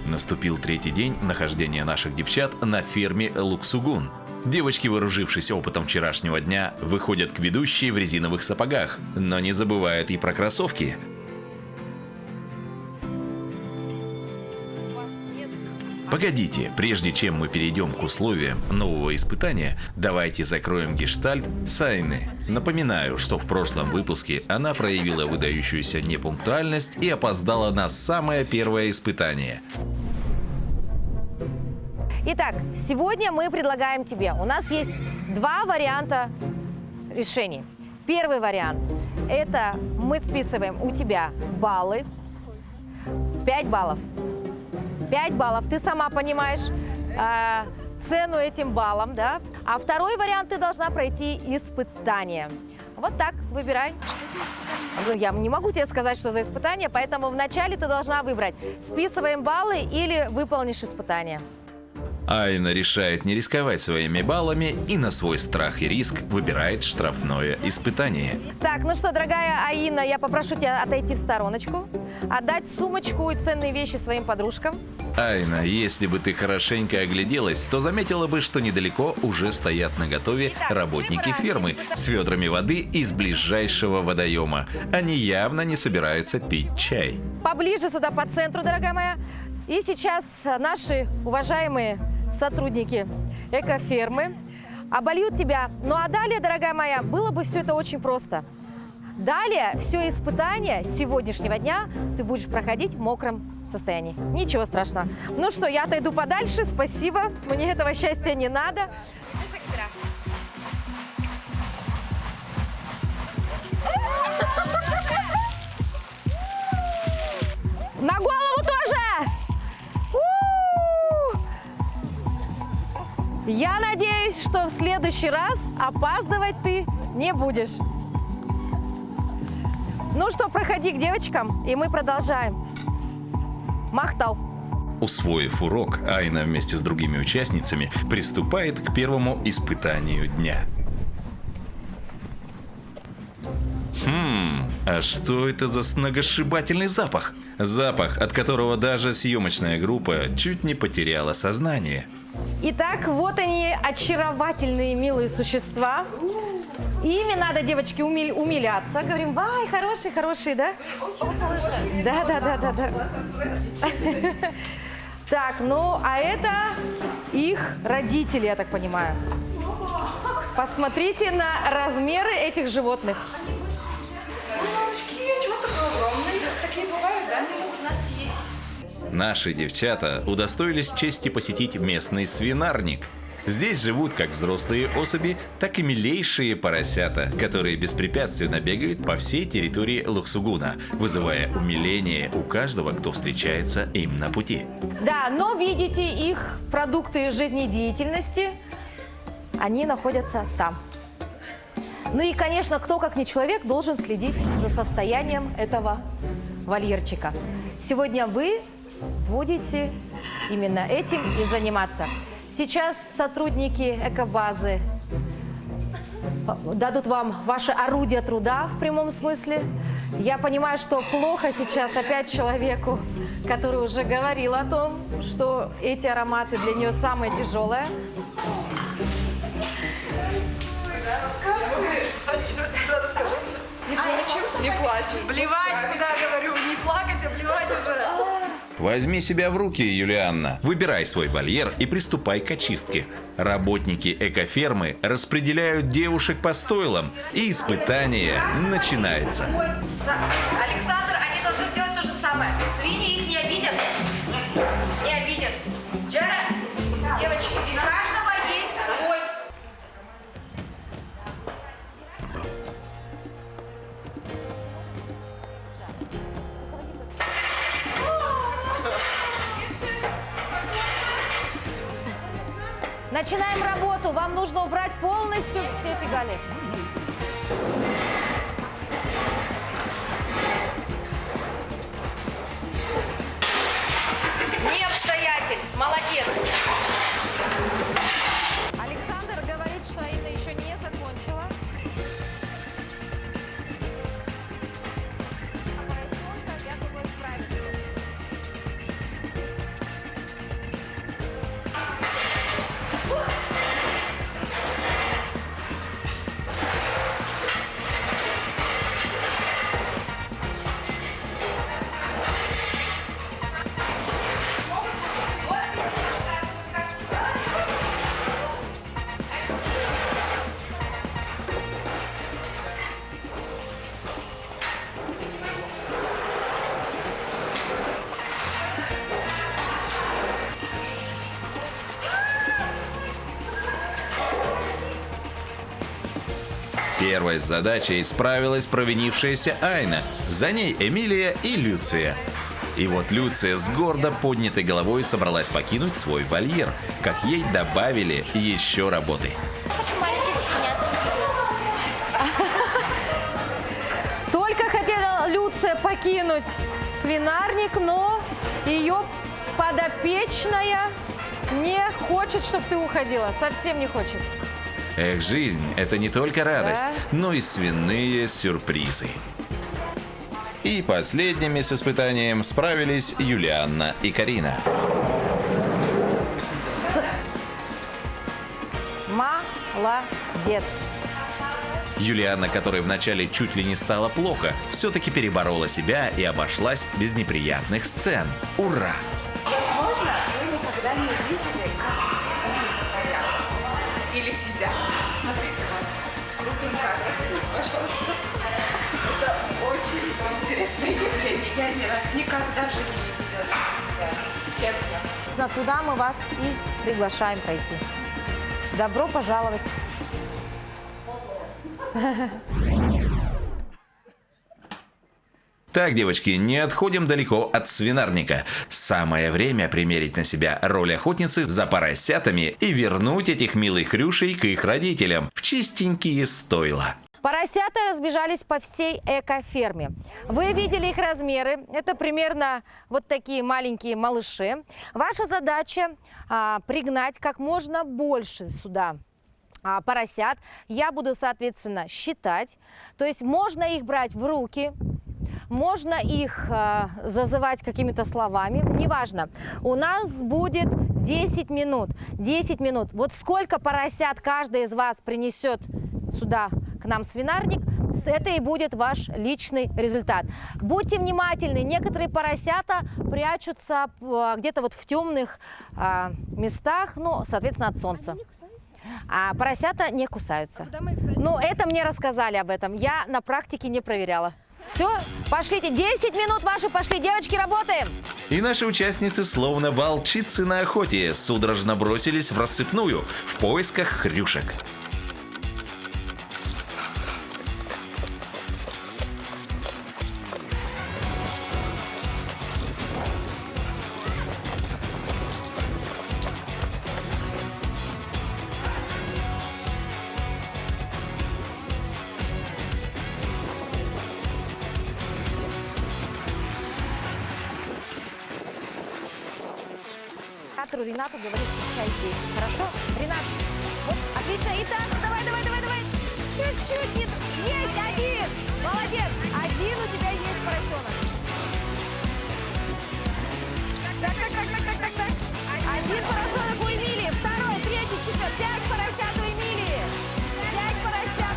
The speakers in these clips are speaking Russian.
Наступил третий день нахождения наших девчат на ферме Луксугун. Девочки, вооружившись опытом вчерашнего дня, выходят к ведущей в резиновых сапогах, но не забывают и про кроссовки. Погодите, прежде чем мы перейдем к условиям нового испытания, давайте закроем гештальт с Айны. Напоминаю, что в прошлом выпуске она проявила выдающуюся непунктуальность и опоздала на самое первое испытание. Итак, сегодня мы предлагаем тебе, у нас есть два варианта решений. Первый вариант – это мы списываем у тебя баллы, 5 баллов. 5 баллов, ты сама понимаешь цену этим баллам, да? А второй вариант, ты должна пройти испытание. Вот так, выбирай. Ну, я не могу тебе сказать, что за испытание, поэтому вначале ты должна выбрать, списываем баллы или выполнишь испытание. Айна решает не рисковать своими баллами и на свой страх и риск выбирает штрафное испытание. Так, ну что, дорогая Аина, я попрошу тебя отойти в стороночку, отдать сумочку и ценные вещи своим подружкам. Айна, если бы ты хорошенько огляделась, то заметила бы, что недалеко уже стоят наготове работники фермы с ведрами воды из ближайшего водоема. Они явно не собираются пить чай. Поближе сюда, по центру, дорогая моя. И сейчас наши уважаемые сотрудники экофермы обольют тебя. Ну а далее, дорогая моя, было бы все это очень просто. Далее все испытания сегодняшнего дня ты будешь проходить в мокром состоянии. Ничего страшного. Ну что, я отойду подальше, спасибо. Мне этого счастья не надо. На голову тоже! Я надеюсь, что в следующий раз опаздывать ты не будешь. Ну что, проходи к девочкам, и мы продолжаем. Махтал. Усвоив урок, Айна вместе с другими участницами приступает к первому испытанию дня. А что это за сногсшибательный запах? Запах, от которого даже съемочная группа чуть не потеряла сознание. Итак, вот они, очаровательные, милые существа. Ими надо, девочки, умиляться. Говорим, вай, хорошие, хорошие, да? Да. Так, ну, а это их родители, я так понимаю. Посмотрите на размеры этих животных. Мамочки, чего такое огромное? Такие бывают, да? У нас есть. Наши девчата удостоились чести посетить местный свинарник. Здесь живут как взрослые особи, так и милейшие поросята, которые беспрепятственно бегают по всей территории Луксугуна, вызывая умиление у каждого, кто встречается им на пути. Да, но видите, их продукты жизнедеятельности, они находятся там. Ну и, конечно, кто, как не человек, должен следить за состоянием этого вольерчика. Сегодня вы будете именно этим и заниматься. Сейчас сотрудники экобазы дадут вам ваше орудие труда в прямом смысле. Я понимаю, что плохо сейчас опять человеку, который уже говорил о том, что эти ароматы для нее самые тяжелые. Не плачь. Блевать, куда говорю, не плакать, а блевать уже. Возьми себя в руки, Юлианна. Выбирай свой вольер и приступай к очистке. Работники экофермы распределяют девушек по стойлам, и испытание начинается. Александр, они должны сделать то же самое. Свиньи их не обидят. Не обидят. Джара, девочки, у каждого есть свой. Начинаем работу. Вам нужно убрать полностью все фигали. Не обстоятельств. Молодец. Александр говорит, что Аина еще не закончила. А поросенка, я думаю, справишься. Первой с задачей справилась провинившаяся Айна. За ней Эмилия и Люция. И вот Люция с гордо поднятой головой собралась покинуть свой вольер, как ей добавили еще работы. Только хотела Люция покинуть свинарник, но ее подопечная не хочет, чтобы ты уходила. Совсем не хочет. Эх, жизнь – это не только радость, Да. но и свиные сюрпризы. И последними с испытанием справились Юлианна и Карина. Молодец. Юлианна, которой вначале чуть ли не стало плохо, все-таки переборола себя и обошлась без неприятных сцен. Ура! Возможно, вы никогда не видели, как свиньи стоят. Или сидят. Смотрите, вот. Руки кадр, пожалуйста. Это очень интересное явление. Я ни раз никогда в жизни не видела таких свиней. Честно. Туда мы вас и приглашаем пройти. Добро пожаловать. Так, девочки, не отходим далеко от свинарника. Самое время примерить на себя роль охотницы за поросятами и вернуть этих милых хрюшей к их родителям в чистенькие стойла. Поросята разбежались по всей экоферме. Вы видели их размеры. Это примерно вот такие маленькие малыши. Ваша задача пригнать как можно больше сюда поросят. Я буду, соответственно, считать. То есть можно их брать в руки, можно их зазывать какими-то словами, неважно. У нас будет 10 минут. 10 минут. Вот сколько поросят каждый из вас принесет сюда к нам в свинарник, это и будет ваш личный результат. Будьте внимательны, некоторые поросята прячутся где-то вот в темных местах, ну, соответственно, от солнца. А поросята не кусаются. Ну, это мне рассказали об этом, я на практике не проверяла. Все, пошлите, 10 минут ваши пошли, девочки, работаем! И наши участницы, словно волчицы на охоте, судорожно бросились в рассыпную в поисках хрюшек. Ренату говорит, пускай здесь. Хорошо? Ренат, вот, отлично. Итак, давай. Чуть-чуть. Есть один. Молодец. Один у тебя есть поросенок. Так. Один поросенок у Эмилии. Второй, третий, четвертый. 5 поросят у Эмилии. 5 поросят.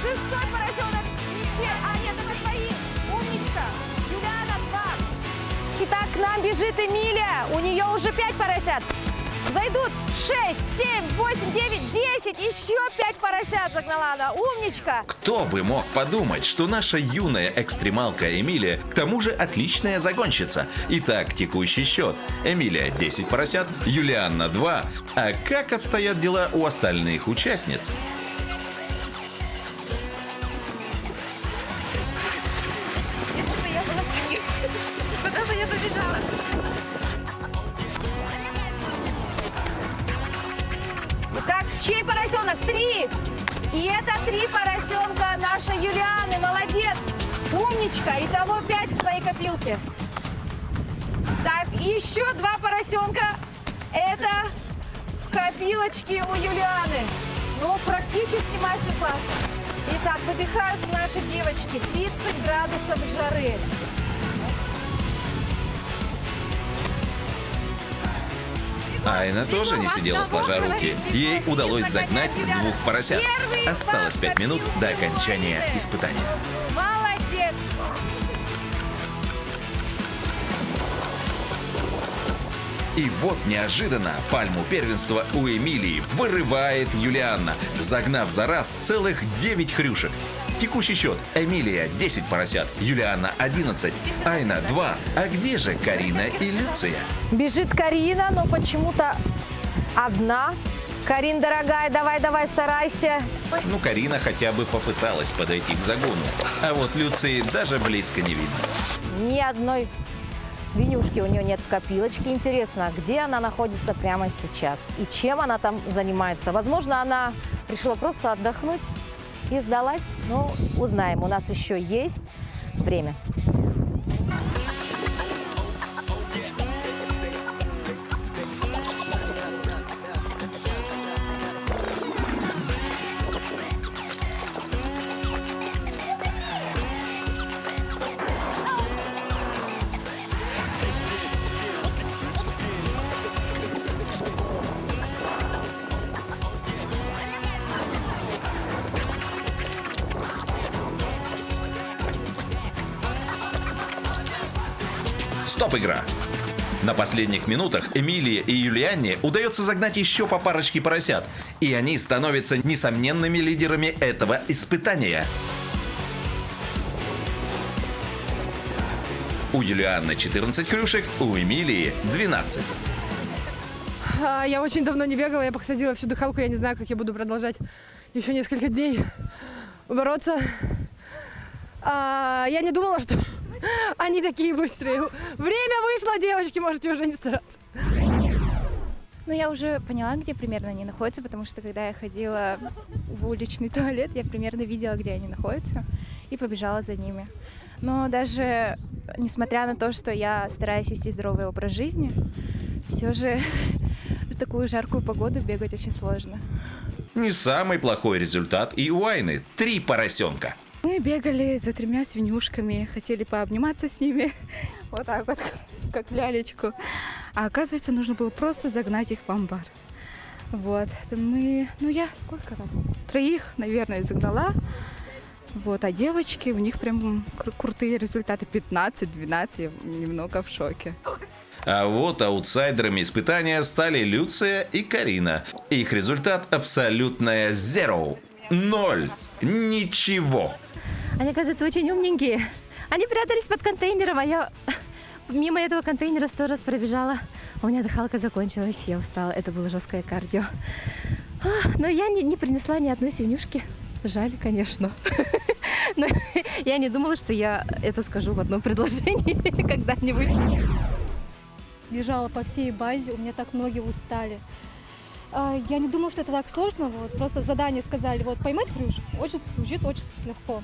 600 поросенок. Ничем. Нет, это твои. Умничка. Юлиана, 2. Итак, к нам бежит Эмилия. У нее уже 5 поросят. Зайдут 6, 7, 8, 9, 10. Еще 5 поросят загнала она. Умничка. Кто бы мог подумать, что наша юная экстремалка Эмилия к тому же отличная загонщица. Итак, текущий счет. Эмилия 10 поросят, Юлианна 2. А как обстоят дела у остальных участниц? Если бы я была свиньей, куда бы я побежала? Итак, чей поросенок? 3. И это 3 поросенка нашей Юлианы. Молодец. Умничка. Итого 5 в своей копилке. Так, и еще 2 поросенка. Это в копилочке у Юлианы. Ну, практически мастер-класс. Итак, выдыхают наши девочки. 30 градусов жары. Айна тоже не сидела сложа руки. Ей удалось загнать 2 поросят. Осталось 5 минут до окончания испытания. Молодец. И вот неожиданно пальму первенства у Эмилии вырывает Юлианна, загнав за раз целых 9 хрюшек. Текущий счет. Эмилия 10 поросят, Юлианна 11, Айна 2. А где же Карина и Люция? Бежит Карина, но почему-то одна. Карин, дорогая, давай, старайся. Ну, Карина хотя бы попыталась подойти к загону, а вот Люции даже близко не видно. Ни одной свинюшки у нее нет в копилочке. Интересно, где она находится прямо сейчас и чем она там занимается. Возможно, она решила просто отдохнуть и сдалась. Ну, узнаем. У нас еще есть время. Стоп, игра! На последних минутах Эмилии и Юлианне удается загнать еще по парочке поросят, и они становятся несомненными лидерами этого испытания. У Юлианны 14 клюшек, у Эмилии 12. Я очень давно не бегала, я посадила всю дыхалку, я не знаю, как я буду продолжать еще несколько дней бороться. Я не думала, что они такие быстрые. Время вышло, девочки, можете уже не стараться. Ну, я уже поняла, где примерно они находятся, потому что когда я ходила в уличный туалет, я примерно видела, где они находятся, и побежала за ними. Но даже несмотря на то, что я стараюсь вести здоровый образ жизни, все же в такую жаркую погоду бегать очень сложно. Не самый плохой результат и у Айны. 3 поросенка. Мы бегали за 3 свинюшками, хотели пообниматься с ними, вот так вот, как лялечку. А оказывается, нужно было просто загнать их в амбар. Вот, я сколько там? 3, наверное, загнала. Вот, а девочки, у них прям крутые результаты, 15-12, я немного в шоке. А вот аутсайдерами испытания стали Люция и Карина. Их результат абсолютное zero. 0. Ничего. Они, оказывается, очень умненькие. Они прятались под контейнером, а я мимо этого контейнера 100 раз пробежала. У меня дыхалка закончилась, я устала. Это было жесткое кардио. Но я не принесла ни одной свинюшки. Жаль, конечно. Но я не думала, что я это скажу в одном предложении когда-нибудь. Бежала по всей базе, у меня так ноги устали. Я не думала, что это так сложно. Вот, просто задание сказали, вот поймать клюшек звучит очень легко.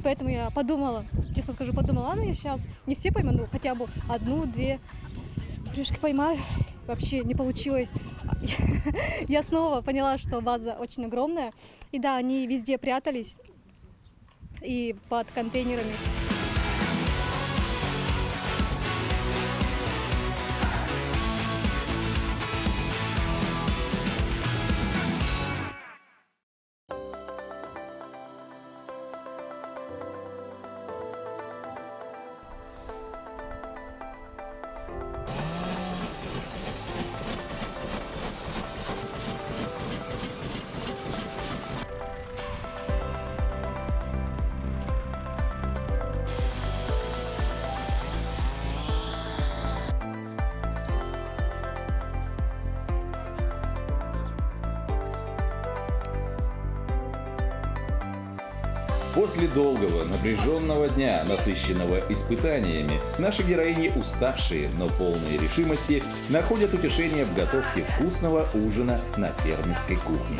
Поэтому я подумала, честно скажу, ну я сейчас не все пойму, ну хотя бы 1-2 клюшки поймаю. Вообще не получилось. Я снова поняла, что база очень огромная. И да, они везде прятались и под контейнерами. После долгого, напряженного дня, насыщенного испытаниями, наши героини, уставшие, но полные решимости, находят утешение в готовке вкусного ужина на фермерской кухне.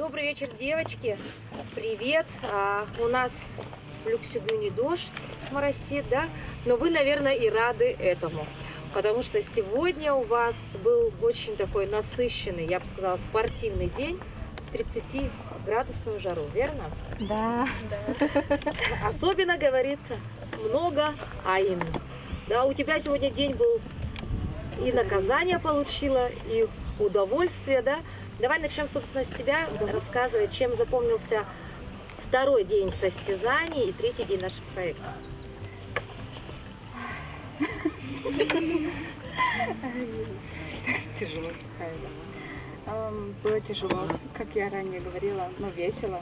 Добрый вечер, девочки. Привет. У нас в Люксюгюне дождь моросит, да? Но вы, наверное, и рады этому. Потому что сегодня у вас был очень такой насыщенный, я бы сказала, спортивный день в 30-градусную жару, верно? Да. Особенно говорит много Айн. Да, у тебя сегодня день был и наказание получила, и удовольствие, да? Давай начнем, собственно, с тебя. Рассказывай, чем запомнился второй день состязаний и третий день нашего проекта. Тяжело, было тяжело, как я ранее говорила, но весело.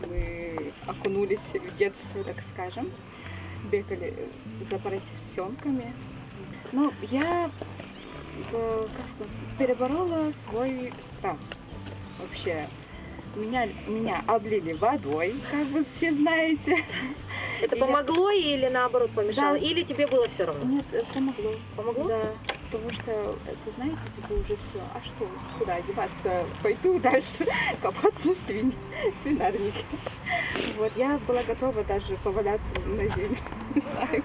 Мы окунулись в детство, так скажем, бегали за поросенками. Но я, как сказать, переборола свой страх. Вообще, меня облили водой, как вы все знаете. Это помогло или наоборот помешало? Да. Или тебе было все равно? Нет, помогло. Помогло? Да, потому что, это, знаете, типа уже все. А что, куда одеваться? Пойду дальше копаться в свинарнике. Вот, я была готова даже поваляться на земле, не знаю,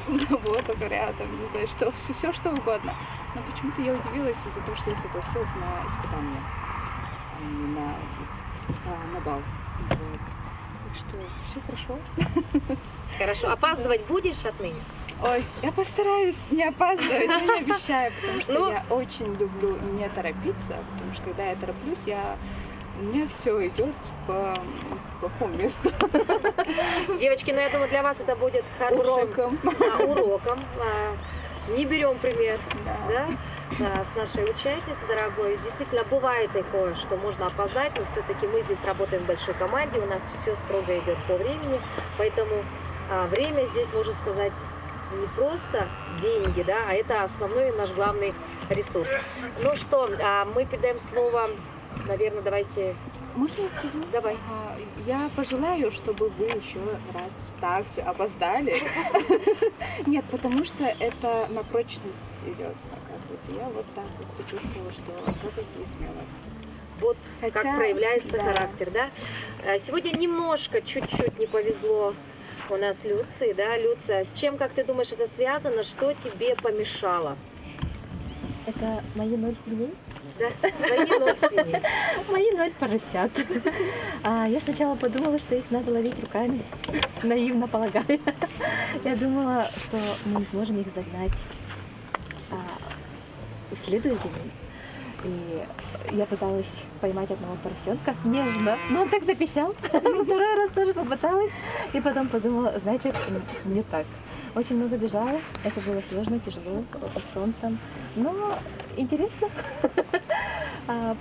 на воду, рядом, не знаю, что, все что угодно. Но почему-то я удивилась из-за того, что я согласилась на испытание, а не на бал. Вот. Так что все прошло. Хорошо. Опаздывать будешь отныне? Ой, я постараюсь не опаздывать, но не обещаю, потому что Ну. я очень люблю не торопиться, потому что когда я тороплюсь, у меня все идет по плохому месту. Девочки, ну я думаю, для вас это будет хорошим уроком. Не берем пример, да, с нашей участницы дорогой. Действительно, бывает такое, что можно опоздать, но все-таки мы здесь работаем в большой команде, у нас все строго идет по времени, поэтому время здесь, можно сказать, не просто деньги, да, а это основной наш главный ресурс. Ну что, мы передаем слово, наверное, давайте... Можно я скажу? Давай. Я пожелаю, чтобы вы еще раз так же опоздали. Нет, потому что это на прочность идет, оказывается. Я вот так вот почувствовала, что, оказывается, я смелая. Вот Хотя, как проявляется да. характер, да? Сегодня немножко, чуть-чуть не повезло у нас Люции, да? Люция, с чем, как ты думаешь, это связано? Что тебе помешало? Это мои 0 свиней? Да, твои 0 свиней. Мои 0 поросят. Я сначала подумала, что их надо ловить руками, наивно полагая. Я думала, что мы не сможем их загнать, следуя за ним. И я пыталась поймать одного поросенка нежно, но он так запищал. Второй раз тоже попыталась. И потом подумала, значит, не так. Очень много бежала, это было сложно, тяжело, под солнцем, но интересно.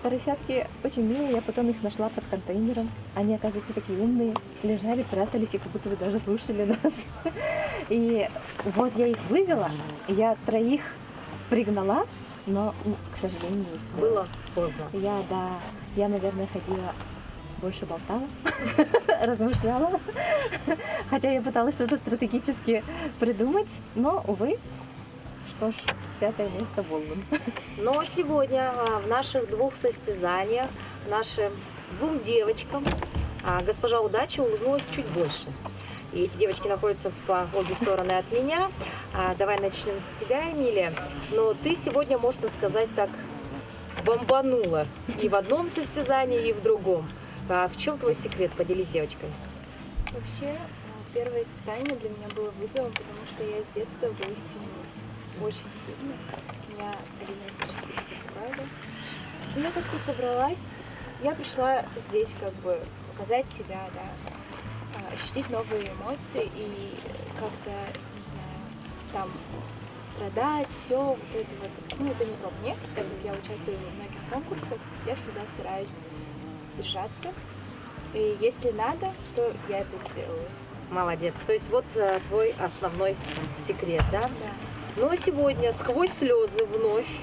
Поросятки очень милые, я потом их нашла под контейнером. Они, оказывается, такие умные, лежали, прятались и как будто бы даже слушали нас. И вот я их вывела, я 3 пригнала, но, к сожалению, не успела. Было поздно. Я, наверное, ходила, больше болтала, размышляла. Хотя я пыталась что-то стратегически придумать, но, увы, что ж, 5-е место Волган. Но сегодня в наших 2 состязаниях нашим 2 девочкам госпожа Удача улыбнулась чуть больше. И эти девочки находятся по обе стороны от меня. Давай начнем с тебя, Эмилия. Но ты сегодня, можно сказать так, бомбанула и в одном состязании, и в другом. В чем твой секрет? Поделись с девочкой. Вообще, первое испытание для меня было вызовом, потому что я с детства боюсь свиней. Очень сильно. Меня один раз очень сильно запугали. Но я как-то собралась. Я пришла здесь как бы показать себя, да, ощутить новые эмоции и как-то, не знаю, там страдать, все вот это вот. Ну, это не про мне, так как я участвую в многих конкурсах, я всегда стараюсь держаться. И если надо, то я это сделаю. Молодец. То есть вот твой основной секрет, да? Да. Но сегодня сквозь слезы вновь.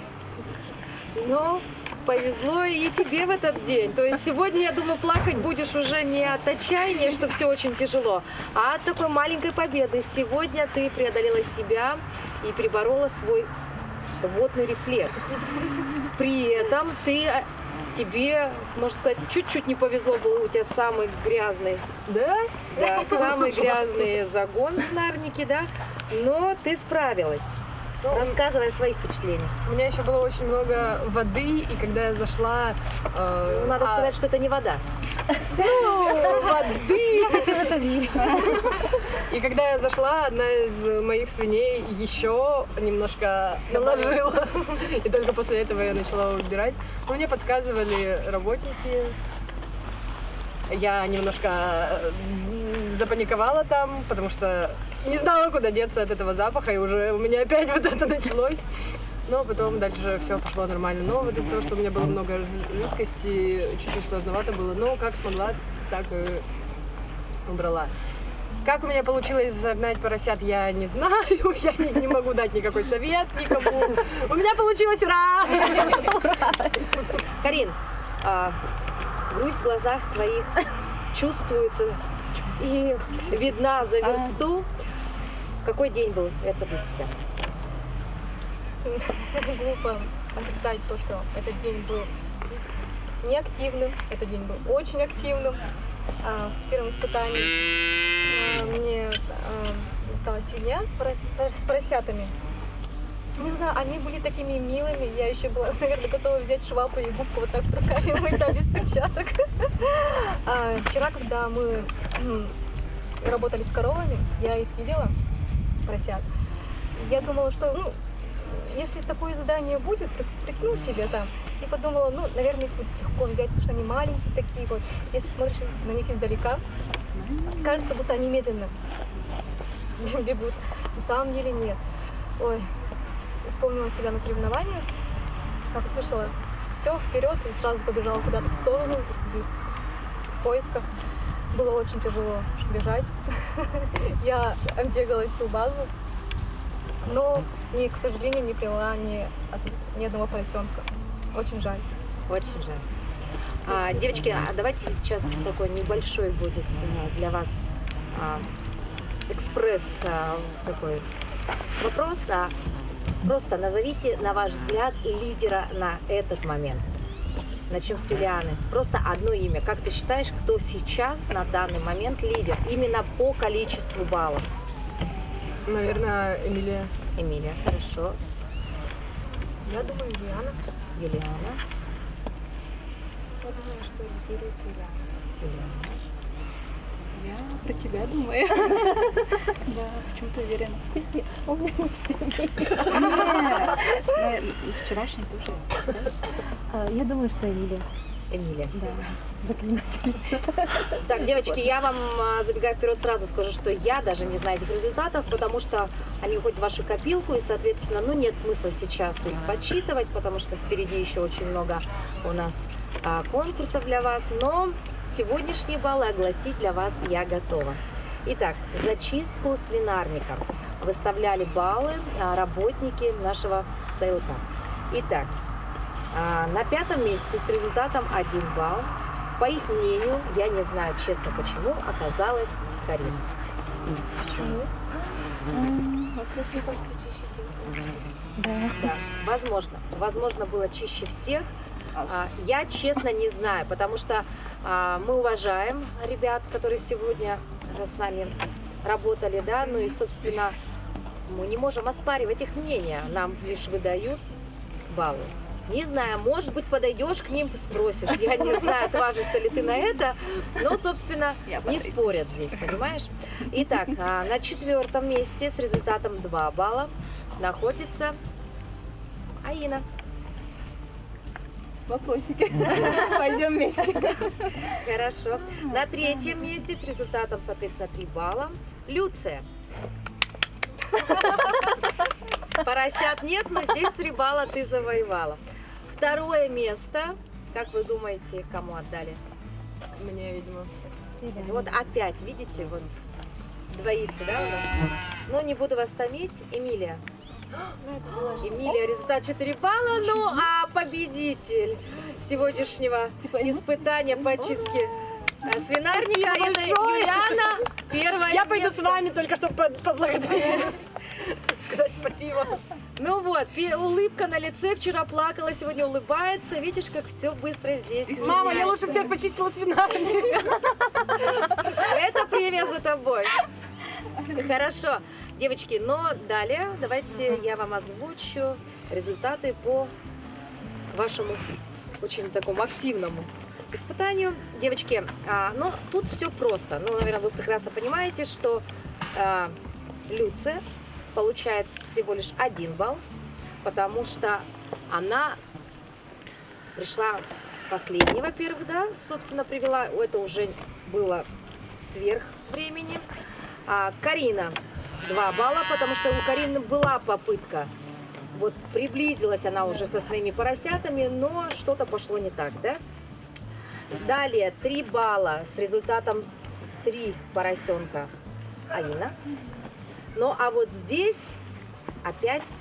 Но повезло и тебе в этот день. То есть сегодня, я думаю, плакать будешь уже не от отчаяния, что все очень тяжело, а от такой маленькой победы. Сегодня ты преодолела себя и переборола свой водный рефлекс. При этом ты тебе, можно сказать, чуть-чуть не повезло, был у тебя самый грязный, Да? да, самый грязный загон в Свинарнике, да, но ты справилась. Рассказывай о своих впечатлениях. У меня еще было очень много воды, и когда я зашла... Надо сказать, что это не вода. воды! Хочу в это верить. И когда я зашла, одна из моих свиней еще немножко наложила. И только после этого я начала убирать. Но мне подсказывали работники. Я немножко запаниковала там, потому что не знала, куда деться от этого запаха, и уже у меня опять вот это началось. Но потом дальше все пошло нормально. Но вот из-за того, что у меня было много жидкости, чуть-чуть сложновато было. Но как смогла, так и убрала. Как у меня получилось загнать поросят, я не знаю. Я не могу дать никакой совет никому. У меня получилось, ура! Карин, грусть в глазах твоих чувствуется и видна за версту. Какой день был это для тебя? Глупо отрицать то, что этот день был неактивным, этот день был очень активным. В первом испытании мне досталась свинья с поросятами. Не знаю, они были такими милыми, я еще была, наверное, готова взять швабру и губку вот так руками мыть, да, без перчаток. Вчера, когда мы работали с коровами, я их видела, поросят, я думала, что, если такое задание будет, прикинул себе там, и подумала, наверное, их будет легко взять, потому что они маленькие такие вот. Если смотришь на них издалека, кажется, будто они медленно бегут. На самом деле нет. Ой, вспомнила себя на соревнованиях, как услышала все вперед и сразу побежала куда-то в сторону, в поисках. Было очень тяжело бежать. Я бегала всю базу, но, к сожалению, не привела ни одного поросенка. Очень жаль. Очень жаль. Девочки, давайте сейчас такой небольшой будет для вас экспресс такой вопрос. Просто назовите, на ваш взгляд, лидера на этот момент. Начнем с Юлианы. Просто одно имя. Как ты считаешь, кто сейчас на данный момент лидер? Именно по количеству баллов. Наверное, Эмилия. Эмилия, хорошо. Я думаю, Юлиана. Юлиана. Я думаю, что лидирует Юлиана. Я про тебя думаю. Да, почему-то уверена. У меня все. Вчерашний тоже. Я думаю, что Эмилия. Эмилия. Да, заклинательница. Так, девочки, я вам, забегая вперед, сразу скажу, что я даже не знаю этих результатов, потому что они уходят в вашу копилку, и, соответственно, нет смысла сейчас их подсчитывать, потому что впереди еще очень много у нас конкурсов для вас, но сегодняшние баллы огласить для вас я готова. Итак, за чистку свинарника выставляли баллы работники нашего СЛК. Итак, на 5-м месте с результатом 1 балл, по их мнению, я не знаю честно почему, оказалась Карина. Почему? Во-первых, мне кажется, чище всех. Да, возможно, было чище всех. Я честно не знаю, потому что мы уважаем ребят, которые сегодня с нами работали, да, и, собственно, мы не можем оспаривать их мнение, нам лишь выдают баллы. Не знаю, может быть, подойдешь к ним, спросишь. Я не знаю, отважишься ли ты на это, но, собственно, не спорят здесь, понимаешь? Итак, на 4-м месте с результатом 2 балла находится Аина. Вопросики. Пойдем вместе. Хорошо. На 3-м месте с результатом, соответственно, 3 балла Люция. Поросят нет, но здесь 3 балла ты завоевала. 2-е место, как вы думаете, кому отдали? Мне, видимо. Вот опять, видите, вот двоится, да, у нас? Но не буду вас томить. Эмилия. Эмилия, результат 4 балла, а победитель сегодняшнего испытания по чистке свинарника это Юлиана. Первая. Я пойду с вами только чтобы поблагодарить. сказать спасибо. Ну вот, улыбка на лице, вчера плакала, сегодня улыбается. Видишь, как все быстро здесь. Мама, я меняется. лучше всех почистила свинарник. Это премия за тобой. Хорошо. Девочки, но далее давайте я вам озвучу результаты по вашему очень такому активному испытанию. Девочки, ну тут все просто. Ну, наверное, вы прекрасно понимаете, что Люция получает всего лишь 1 балл, потому что она пришла последней, во-первых, да, собственно, привела, это уже было сверх времени. Карина 2 балла, потому что у Карины была попытка. Вот приблизилась она уже со своими поросятами, но что-то пошло не так, да? Далее 3 балла с результатом 3 поросенка Аина. Ну а вот здесь опять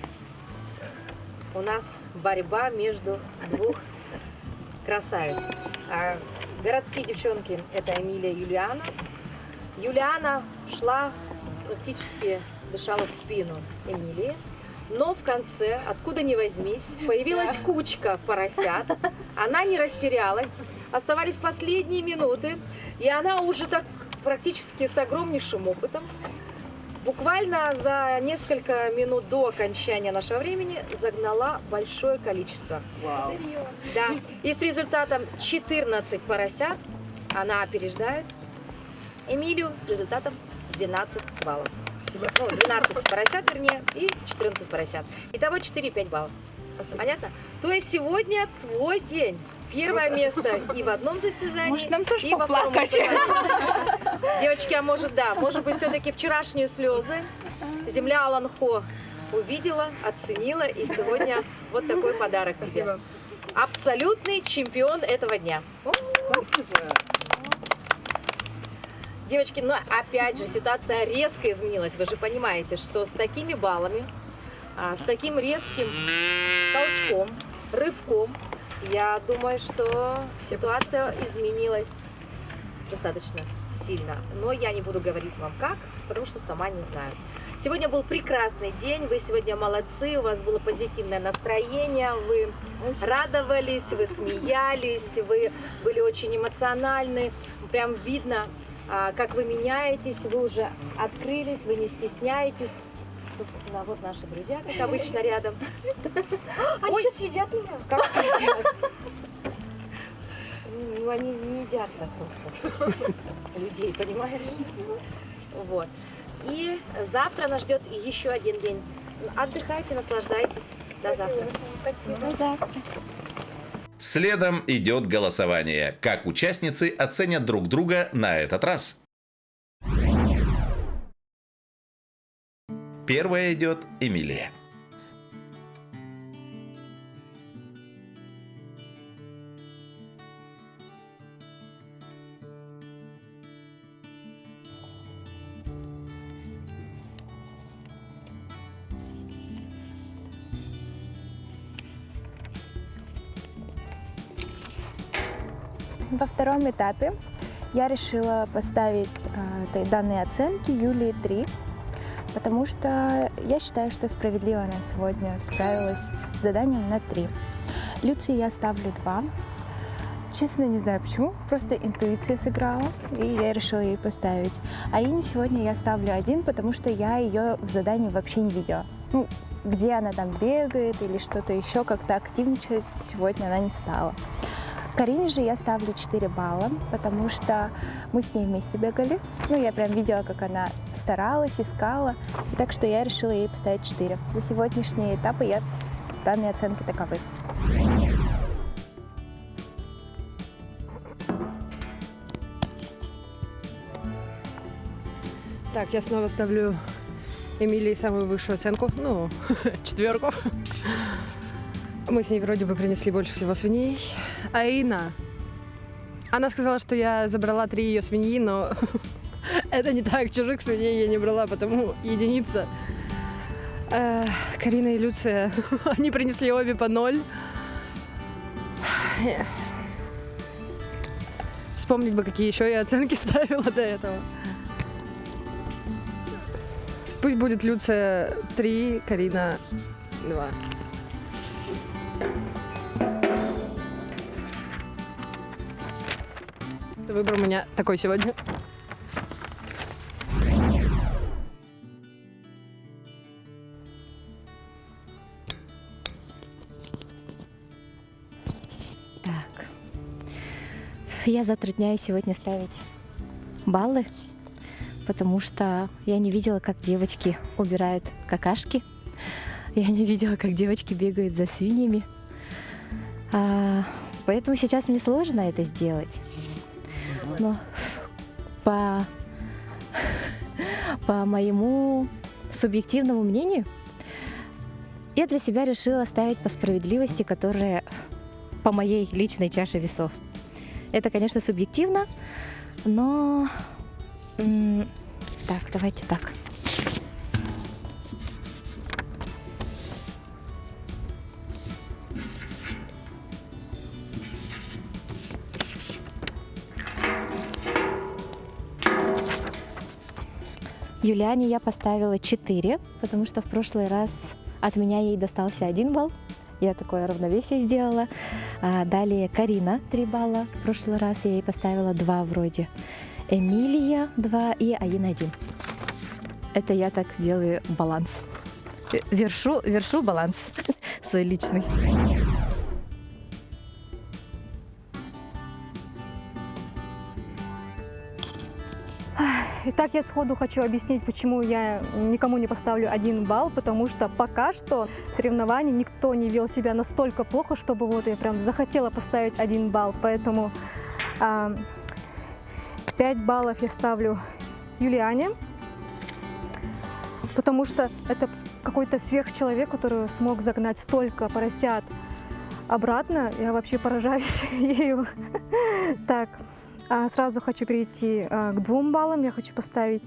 у нас борьба между 2 красавиц. Городские девчонки – это Эмилия и Юлиана. Юлиана шла, практически дышала в спину Эмилии. Но в конце, откуда ни возьмись, появилась кучка поросят. Она не растерялась. Оставались последние минуты. И она уже так практически с огромнейшим опытом, буквально за несколько минут до окончания нашего времени загнала большое количество. Вау. Да. И с результатом 14 поросят она опережает Эмилию с результатом 12 баллов. Ну, 12 поросят, вернее, и 14 поросят. Итого 4-5 баллов. Понятно? То есть сегодня твой день. Первое место и в одном состязании, Может, нам тоже и во втором поплакать? состязании. Девочки, а может быть, все-таки вчерашние слезы земля Аланхо увидела, оценила, и сегодня вот такой подарок тебе. Спасибо. Абсолютный чемпион этого дня. Девочки, но опять же ситуация резко изменилась. Вы же понимаете, что с такими баллами, с таким резким толчком, рывком, я думаю, что ситуация изменилась достаточно сильно. Но я не буду говорить вам как, потому что сама не знаю. Сегодня был прекрасный день, вы сегодня молодцы, у вас было позитивное настроение, вы радовались, вы смеялись, вы были очень эмоциональны. Прям видно, как вы меняетесь, вы уже открылись, вы не стесняетесь. Собственно, вот наши друзья, как обычно, рядом. Они еще съедят меня? Как съедят? Ну, они не едят просто людей, понимаешь? Вот. И завтра нас ждет еще один день. Отдыхайте, наслаждайтесь. До завтра. До завтра. Следом идет голосование. Как участницы оценят друг друга на этот раз? Первая идет Эмилия. Во втором этапе я решила поставить данные оценки Юлии 3, потому что я считаю, что справедливо она сегодня справилась с заданием на 3. Люции я ставлю 2. Честно, не знаю почему, просто интуиция сыграла, и я решила ей поставить. А Ине сегодня я ставлю 1, потому что я ее в задании вообще не видела. Ну, где она там бегает или что-то еще, как-то активничать сегодня она не стала. Карине же я ставлю 4 балла, потому что мы с ней вместе бегали. Ну, я прям видела, как она старалась, искала. Так что я решила ей поставить 4. За сегодняшние этапы данные оценки таковы. Так, я снова ставлю Эмилии самую высшую оценку, 4. Мы с ней вроде бы принесли больше всего свиней. Аина. Она сказала, что я забрала 3 ее свиньи, но это не так. Чужих свиней я не брала, потому единица. Карина и Люция, они принесли обе по 0. Вспомнить бы, какие еще я оценки ставила до этого. Пусть будет Люция 3, Карина 2. Выбор у меня такой сегодня. Так. Я затрудняюсь сегодня ставить баллы, потому что я не видела, как девочки убирают какашки. Я не видела, как девочки бегают за свиньями. Поэтому сейчас мне сложно это сделать. Но по моему субъективному мнению, я для себя решила ставить по справедливости, которая по моей личной чаше весов. Это, конечно, субъективно, но... Так, давайте так. Юлиане я поставила 4, потому что в прошлый раз от меня ей достался 1 балл. Я такое равновесие сделала. Далее Карина 3 балла. В прошлый раз я ей поставила 2 вроде. Эмилия 2 и Аина 1. Это я так делаю баланс. Вершу баланс свой личный. Итак, я сходу хочу объяснить, почему я никому не поставлю 1 балл, потому что пока что в соревновании никто не вел себя настолько плохо, чтобы вот я прям захотела поставить 1 балл. Поэтому 5 баллов я ставлю Юлиане, потому что это какой-то сверхчеловек, который смог загнать столько поросят обратно. Я вообще поражаюсь ею. Так. Сразу хочу перейти к 2 баллам. Я хочу поставить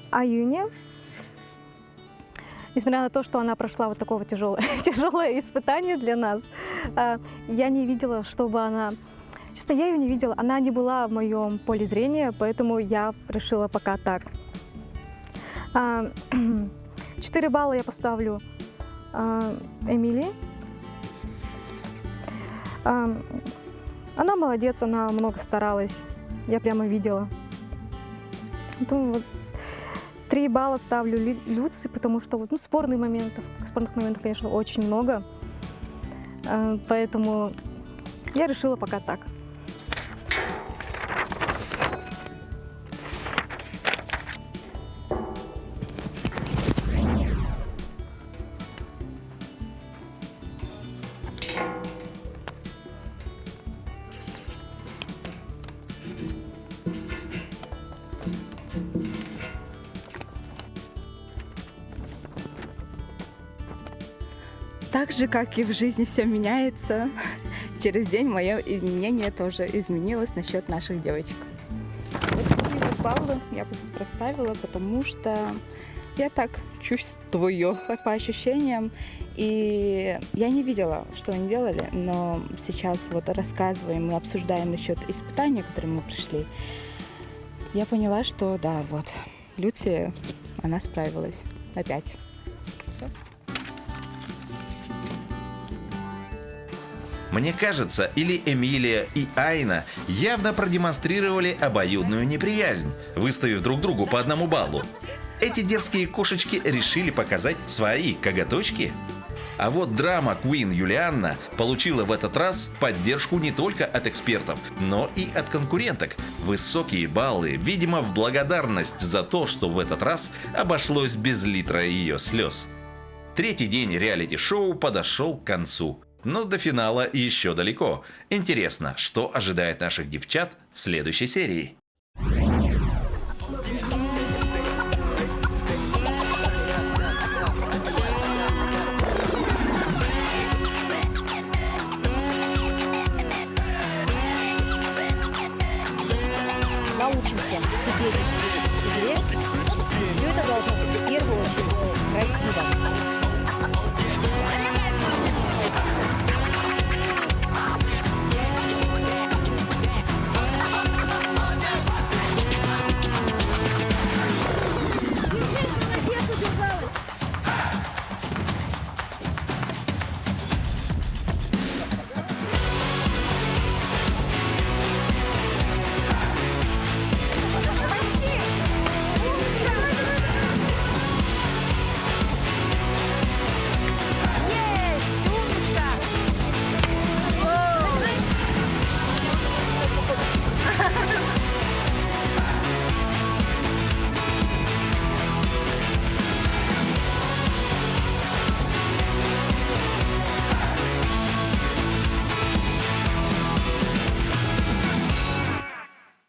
Аюне. Несмотря на то, что она прошла вот такое тяжелое испытание для нас, я не видела, чтобы она... Честно, я ее не видела. Она не была в моем поле зрения, поэтому я решила пока так. 4 балла я поставлю Эмилии. Она молодец, она много старалась, я прямо видела. Потом вот 3 балла ставлю Люции, потому что вот, спорных моментов, конечно, очень много. Поэтому я решила пока так. Так же, как и в жизни все меняется, через день мое мнение тоже изменилось насчет наших девочек. Вот такие вот баллы я бы проставила, потому что я так чувствую по ощущениям. И я не видела, что они делали, но сейчас вот рассказываем и обсуждаем насчет испытания, которые мы прошли. Я поняла, что да, вот, Люция, она справилась на 5. Все. Мне кажется, или Эмилия и Айна явно продемонстрировали обоюдную неприязнь, выставив друг другу по 1 баллу. Эти дерзкие кошечки решили показать свои коготочки. А вот драма Queen Юлианна получила в этот раз поддержку не только от экспертов, но и от конкуренток. Высокие баллы, видимо, в благодарность за то, что в этот раз обошлось без литра ее слез. 3-й день реалити-шоу подошел к концу. Но до финала еще далеко. Интересно, что ожидает наших девчат в следующей серии?